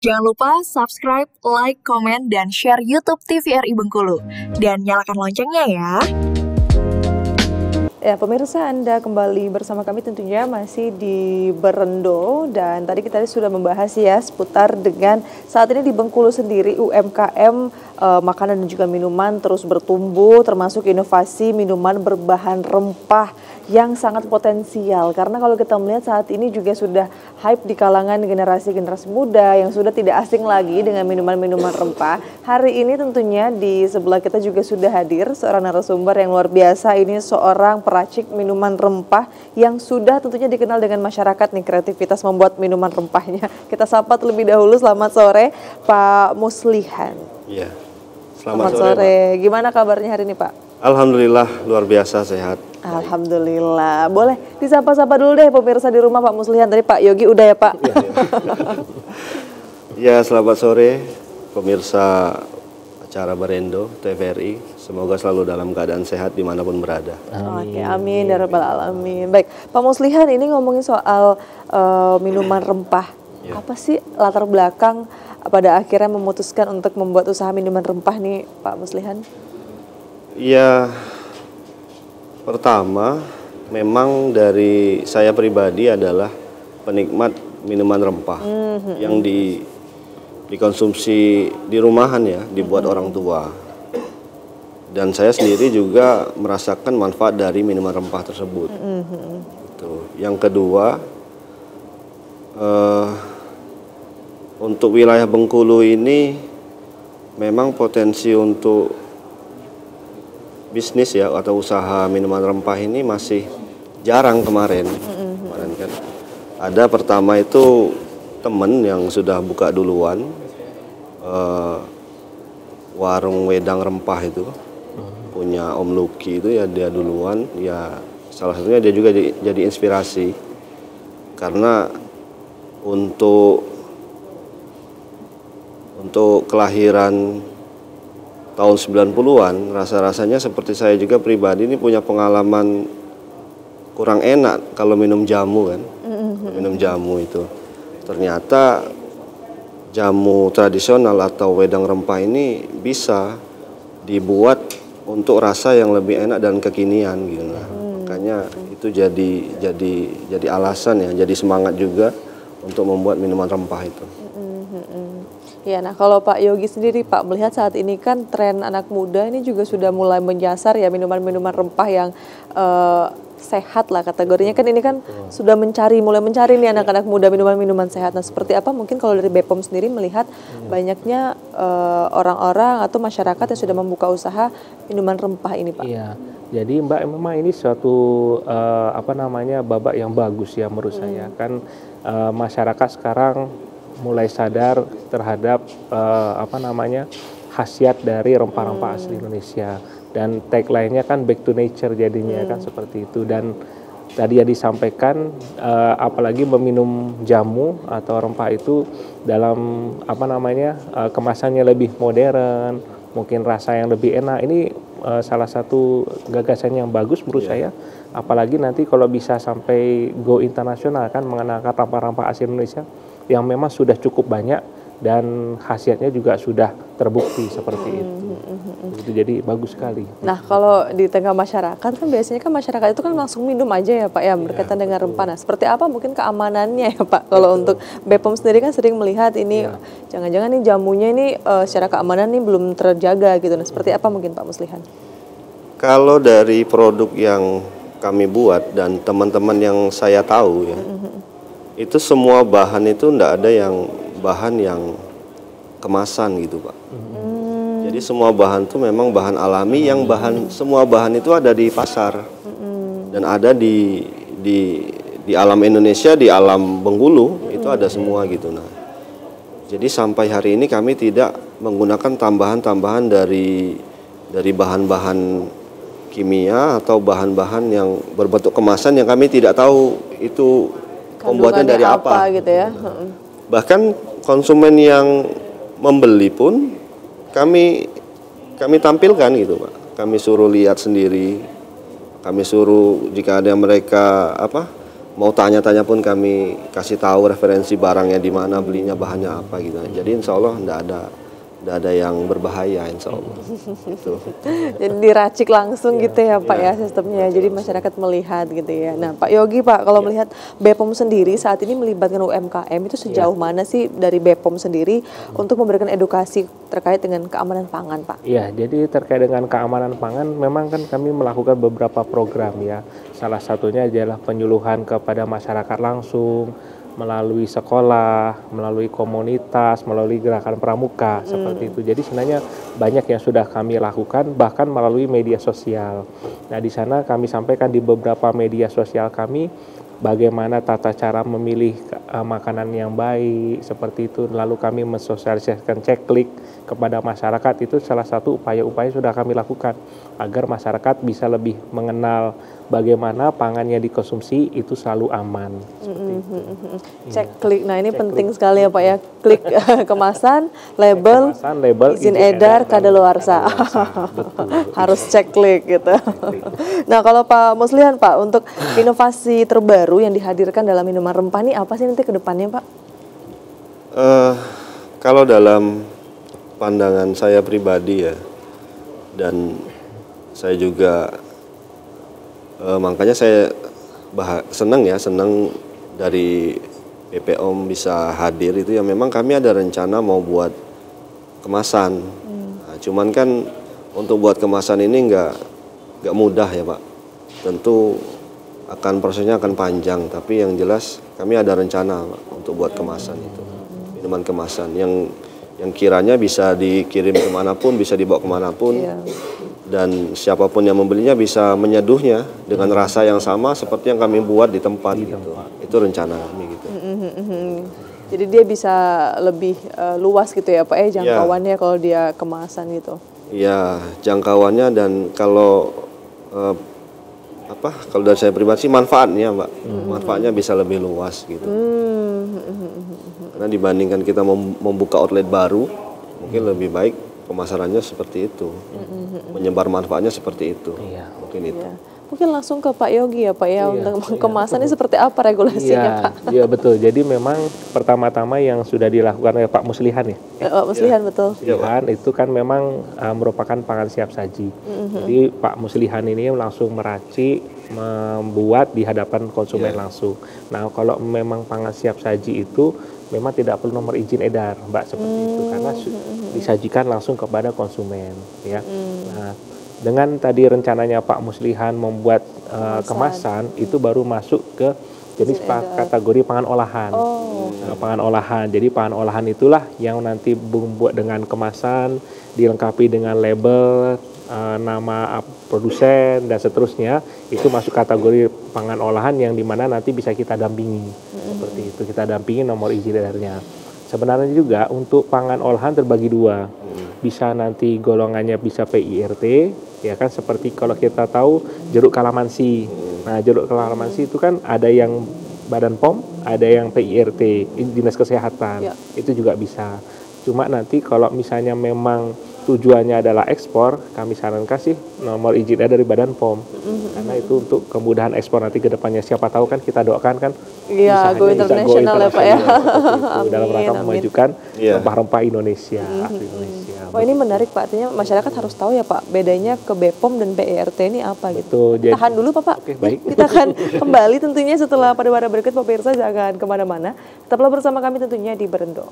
Jangan lupa subscribe, like, komen, dan share YouTube TVRI Bengkulu. Dan nyalakan loncengnya ya. Ya, pemirsa, Anda kembali bersama kami tentunya masih di Berendo. Dan tadi kita sudah membahas ya seputar dengan saat ini di Bengkulu sendiri UMKM makanan dan juga minuman terus bertumbuh, termasuk inovasi minuman berbahan rempah yang sangat potensial. Karena kalau kita melihat saat ini juga sudah hype di kalangan generasi-generasi muda yang sudah tidak asing lagi dengan minuman-minuman rempah. Hari ini tentunya di sebelah kita juga sudah hadir seorang narasumber yang luar biasa. Ini seorang peracik minuman rempah yang sudah tentunya dikenal dengan masyarakat nih, kreativitas membuat minuman rempahnya. Kita sapa terlebih dahulu. Selamat sore Pak Muslihan. Iya. Selamat sore. Gimana kabarnya hari ini, Pak? Alhamdulillah luar biasa sehat. Alhamdulillah. Boleh disapa-sapa dulu deh pemirsa di rumah Pak Muslihan. Tadi Pak Yogi udah ya, Pak? Ya, selamat sore pemirsa acara Berendo TVRI. Semoga selalu dalam keadaan sehat dimanapun berada. Oke, amin ya rabbal alamin. Baik, Pak Muslihan, ini ngomongin soal minuman rempah. Ya. Apa sih latar belakang pada akhirnya memutuskan untuk membuat usaha minuman rempah nih, Pak Muslihan? Ya, pertama memang dari saya pribadi adalah penikmat minuman rempah yang dikonsumsi di rumahan ya, dibuat orang tua. Dan saya sendiri juga merasakan manfaat dari minuman rempah tersebut. Gitu. Yang kedua, untuk wilayah Bengkulu ini memang potensi untuk bisnis ya atau usaha minuman rempah ini masih jarang kemarin. Kemarin kan ada pertama itu temen yang sudah buka duluan warung wedang rempah itu, punya Om Luki itu ya, dia duluan ya, salah satunya dia juga jadi inspirasi karena untuk kelahiran tahun 90-an, rasa-rasanya seperti saya juga pribadi ini punya pengalaman kurang enak kalau minum jamu kan. Minum jamu itu. Ternyata jamu tradisional atau wedang rempah ini bisa dibuat untuk rasa yang lebih enak dan kekinian gitu. Makanya itu jadi alasan ya, jadi semangat juga untuk membuat minuman rempah itu. Ya, nah kalau Pak Yogi sendiri, Pak, melihat saat ini kan tren anak muda ini juga sudah mulai menyasar ya minuman-minuman rempah yang sehat lah kategorinya kan, ini kan sudah mulai mencari nih anak-anak muda minuman-minuman sehat. Nah, seperti apa mungkin kalau dari BPOM sendiri melihat banyaknya orang-orang atau masyarakat yang sudah membuka usaha minuman rempah ini, Pak? Iya, jadi Mbak memang ini suatu babak yang bagus ya menurut saya kan. Masyarakat sekarang mulai sadar terhadap khasiat dari rempah-rempah asli Indonesia, dan tagline-nya kan back to nature jadinya kan seperti itu. Dan tadi ya disampaikan apalagi meminum jamu atau rempah itu dalam kemasannya lebih modern, mungkin rasa yang lebih enak. Ini salah satu gagasan yang bagus menurut saya, apalagi nanti kalau bisa sampai go internasional kan, mengenalkan rempah-rempah asli Indonesia yang memang sudah cukup banyak dan khasiatnya juga sudah terbukti seperti itu. Jadi bagus sekali. Nah, kalau di tengah masyarakat kan biasanya kan masyarakat itu kan langsung minum aja ya, Pak ya, berkaitan dengan rempah. Nah, seperti apa mungkin keamanannya ya, Pak? Kalau untuk BPOM sendiri kan sering melihat ini jangan-jangan nih jamunya ini secara keamanan nih belum terjaga gitu. Nah, seperti apa mungkin Pak Muslihan? Kalau dari produk yang kami buat dan teman-teman yang saya tahu ya, itu semua bahan itu enggak ada yang bahan yang kemasan gitu, Pak. Jadi semua bahan itu memang bahan alami, yang semua bahan itu ada di pasar dan ada di alam Indonesia, di alam Bengkulu itu ada semua gitu. Nah, jadi sampai hari ini kami tidak menggunakan tambahan-tambahan dari bahan-bahan kimia atau bahan-bahan yang berbentuk kemasan yang kami tidak tahu itu pembuatan dari apa gitu ya. Bahkan konsumen yang membeli pun kami tampilkan gitu, Pak. Kami suruh lihat sendiri, kami suruh jika ada mereka mau tanya-tanya pun kami kasih tahu referensi barangnya di mana, belinya bahannya apa gitu. Jadi insya Allah nggak ada yang berbahaya insya Allah. Gitu. Jadi diracik langsung gitu ya Pak ya sistemnya. Jadi masyarakat melihat gitu ya. Nah Pak Yogi Pak, kalau melihat BPOM sendiri saat ini melibatkan UMKM itu sejauh mana sih dari BPOM sendiri untuk memberikan edukasi terkait dengan keamanan pangan Pak? Iya, jadi terkait dengan keamanan pangan memang kan kami melakukan beberapa program ya. Salah satunya adalah penyuluhan kepada masyarakat langsung, melalui sekolah, melalui komunitas, melalui gerakan pramuka seperti itu. Jadi sebenarnya banyak yang sudah kami lakukan bahkan melalui media sosial. Nah, di sana kami sampaikan di beberapa media sosial kami bagaimana tata cara memilih makanan yang baik seperti itu. Lalu kami mensosialisasikan ceklik kepada masyarakat, itu salah satu upaya-upaya sudah kami lakukan agar masyarakat bisa lebih mengenal bagaimana pangan yang dikonsumsi itu selalu aman. Cek klik, nah ini penting sekali ya Pak ya, klik kemasan, label, izin edar, kadaluarsa. Harus cek klik gitu. Nah kalau Pak Muslihan Pak, untuk inovasi terbaru yang dihadirkan dalam minuman rempah ini apa sih nanti ke depannya Pak? Kalau dalam pandangan saya pribadi ya, dan saya juga makanya saya senang dari BPOM bisa hadir itu ya. Memang kami ada rencana mau buat kemasan. Nah, cuman kan untuk buat kemasan ini nggak mudah ya Pak. Tentu prosesnya akan panjang. Tapi yang jelas kami ada rencana Pak, untuk buat kemasan itu, minuman kemasan yang kiranya bisa dikirim kemanapun, bisa dibawa kemanapun. Dan siapapun yang membelinya bisa menyeduhnya dengan rasa yang sama seperti yang kami buat di tempat gitu. Itu rencana kami gitu. Jadi dia bisa lebih luas gitu ya Pak jangkauannya kalau dia kemasan gitu. Iya, jangkauannya, dan kalau kalau dari saya pribadi sih manfaatnya Mbak. Manfaatnya bisa lebih luas gitu. Karena dibandingkan kita membuka outlet baru, mungkin lebih baik pemasarannya seperti itu, menyebar manfaatnya seperti itu, mungkin itu. Mungkin langsung ke Pak Yogi ya Pak ya, untuk kemasannya seperti apa regulasinya Pak? Iya betul, jadi memang pertama-tama yang sudah dilakukan oleh Pak Muslihan ya. Pak Muslihan betul. Muslihan itu kan memang merupakan pangan siap saji. Jadi Pak Muslihan ini langsung meracik, membuat di hadapan konsumen langsung. Nah kalau memang pangan siap saji itu memang tidak perlu nomor izin edar Mbak seperti itu, karena disajikan langsung kepada konsumen ya. Nah dengan tadi rencananya Pak Muslihan membuat kemasan itu baru masuk ke jenis kategori pangan olahan. Pangan olahan, jadi pangan olahan itulah yang nanti membuat dengan kemasan dilengkapi dengan label, nama produsen dan seterusnya, itu masuk kategori pangan olahan yang dimana nanti bisa kita dampingi seperti itu, kita dampingi nomor izin edarnya. Sebenarnya juga untuk pangan olahan terbagi dua, bisa nanti golongannya bisa PIRT ya kan, seperti kalau kita tahu jeruk kalamansi. Nah jeruk kalamansi itu kan ada yang Badan POM, ada yang PIRT, Dinas Kesehatan, itu juga bisa. Cuma nanti kalau misalnya memang tujuannya adalah ekspor, kami sarankan sih nomor izin dari Badan POM, karena itu untuk kemudahan ekspor nanti ke depannya. Siapa tahu kan kita doakan kan go internasional ya Pak ya. Dalam rangka memajukan rempah-rempah Indonesia, asli Indonesia. Wah ini menarik Pak, artinya masyarakat harus tahu ya Pak bedanya ke BPOM dan PIRT ini apa gitu. Betul, Tahan dulu Pak. Oke, baik. Kita akan kembali tentunya setelah pada berikut, pemirsa jangan kemana-mana. Tetaplah bersama kami tentunya di Berendo.